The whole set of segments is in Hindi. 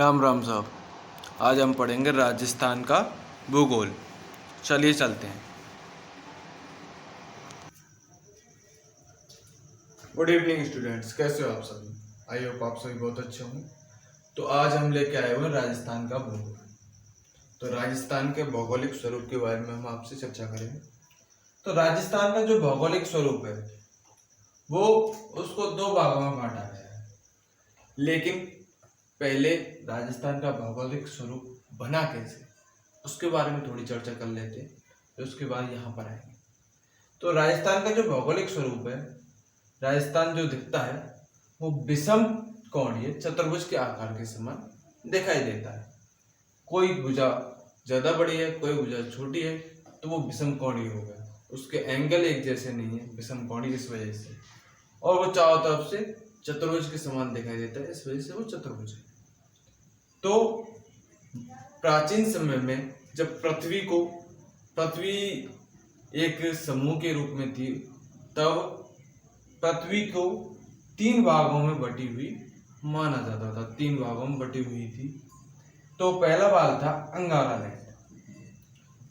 राम राम साहब। आज हम पढ़ेंगे राजस्थान का भूगोल। चलिए चलते हैं। गुड इवनिंग स्टूडेंट्स, कैसे हो आप सभी? आई होप आप सभी बहुत अच्छे होंगे। तो आज हम लेके आए हुए राजस्थान का भूगोल। तो राजस्थान के भौगोलिक स्वरूप के बारे में हम आपसे चर्चा करेंगे। तो राजस्थान का जो भौगोलिक स्वरूप है वो उसको दो भागों में बांटा गया है, लेकिन पहले राजस्थान का भौगोलिक स्वरूप बना कैसे उसके बारे में थोड़ी चर्चा कर लेते हैं, तो उसके बाद यहाँ पर आएंगे। तो राजस्थान का जो भौगोलिक स्वरूप है, राजस्थान जो दिखता है वो विषम कोणीय चतुर्भुज के आकार के समान दिखाई देता है। कोई भुजा ज्यादा बड़ी है, कोई भुजा छोटी है, तो वो विषम कोणीय हो गया। उसके एंगल एक जैसे नहीं है, विषम कोणीय इस वजह से, और वो चारों तरफ से चतुर्भुज के समान दिखाई देता है, इस वजह से वो चतुर्भुज है। तो प्राचीन समय में जब पृथ्वी एक समूह के रूप में थी, तब पृथ्वी को तीन भागों में बटी हुई माना जाता था, तीन भागों में बटी हुई थी। तो पहला भाग था अंगारा लैंड,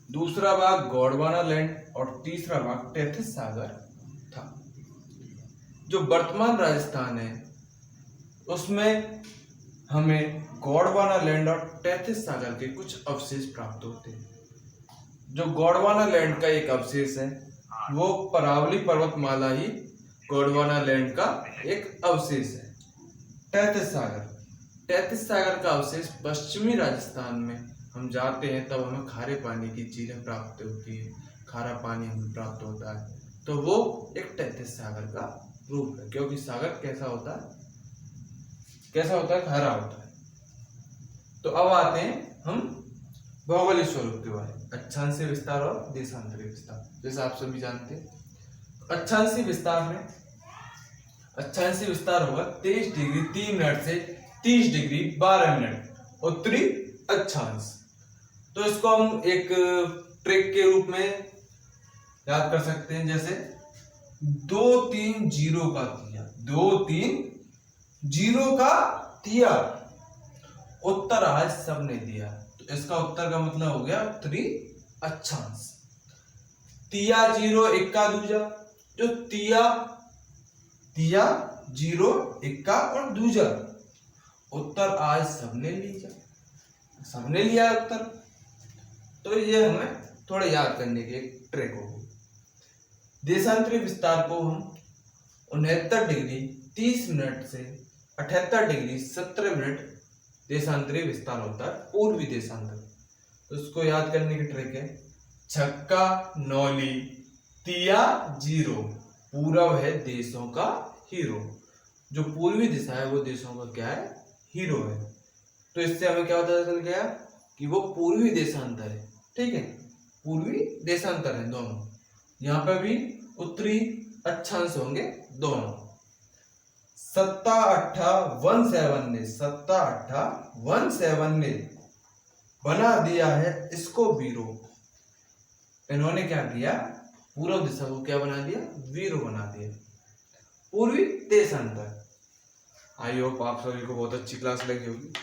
दूसरा भाग गोंडवाना लैंड और तीसरा भाग तैथिस सागर था। जो वर्तमान राजस्थान है उसमें हमें गोंडवाना लैंड और तैथिस सागर के कुछ अवशेष प्राप्त होते हैं। जो गोंडवाना लैंड का एक अवशेष है वो अरावली पर्वतमाला ही गोंडवाना लैंड का एक अवशेष है। तैथिस सागर का अवशेष पश्चिमी राजस्थान में हम जाते हैं तब हमें खारे पानी की चीजें प्राप्त होती है, खारा पानी हमें प्राप्त होता है, तो वो एक तैथिस सागर का रूप है। क्योंकि सागर कैसा होता है, खारा होता है। तो अब आते हैं हम भौगोलिक स्वरूप के बारे में, अक्षांशीय विस्तार और देशांतरी विस्तार। जैसे आप सभी जानते हैं, अक्षांशीय विस्तार होगा 23 डिग्री 3 मिनट से 30 डिग्री 12 मिनट उत्तरी अक्षांश। तो इसको हम एक ट्रिक के रूप में याद कर सकते हैं, जैसे 2-3 जीरो का तिया, 2-3 जीरो का तिया उत्तर आज सबने दिया, तो इसका उत्तर का मतलब हो गया उत्तरी अक्षांश। तिया जीरो इक्का दूजा, जो तिया जीरो इक्का और दूजा उत्तर आज सबने लिया उत्तर। तो ये हमें थोड़ा याद करने की एक ट्रिक होगी। देशांतरी विस्तार को हम 69 डिग्री 30 मिनट से 78 डिग्री 17 मिनट देशांतरी विस्तार होता है, पूर्वी देशांतर। तो उसको याद करने की ट्रिक है, छक्का नौली तिया जीरो, पूरब है देशों का हीरो। जो पूर्वी दिशा है वो देशों का क्या है, हीरो है। तो इससे हमें क्या पता चल गया कि वो पूर्वी देशांतर है। ठीक है, पूर्वी देशांतर है दोनों। यहाँ पे भी उत्तरी अक्षांश होंगे दोनों। 17 ने बना दिया है इसको वीरो। इन्होंने क्या किया, पूर्व दिशा को क्या बना दिया, वीरो बना दिया, पूर्वी देशांतर। आई होप आप सभी को बहुत अच्छी क्लास लगी होगी।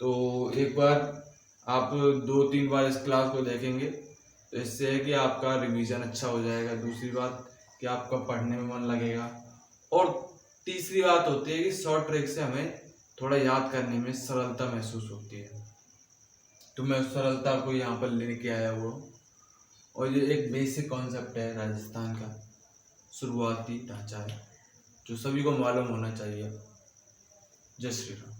तो एक बार आप 2-3 बार इस क्लास को देखेंगे तो इससे है कि आपका रिवीजन अच्छा हो जाएगा। दूसरी बात कि आपका पढ़ने में मन लगेगा, और तीसरी बात होती है कि शॉर्ट ट्रिक से हमें थोड़ा याद करने में सरलता महसूस होती है। तो मैं उस सरलता को यहाँ पर लेके आया हुआ हूँ, और ये एक बेसिक कॉन्सेप्ट है, राजस्थान का शुरुआती ढांचा है जो सभी को मालूम होना चाहिए। जय श्री राम।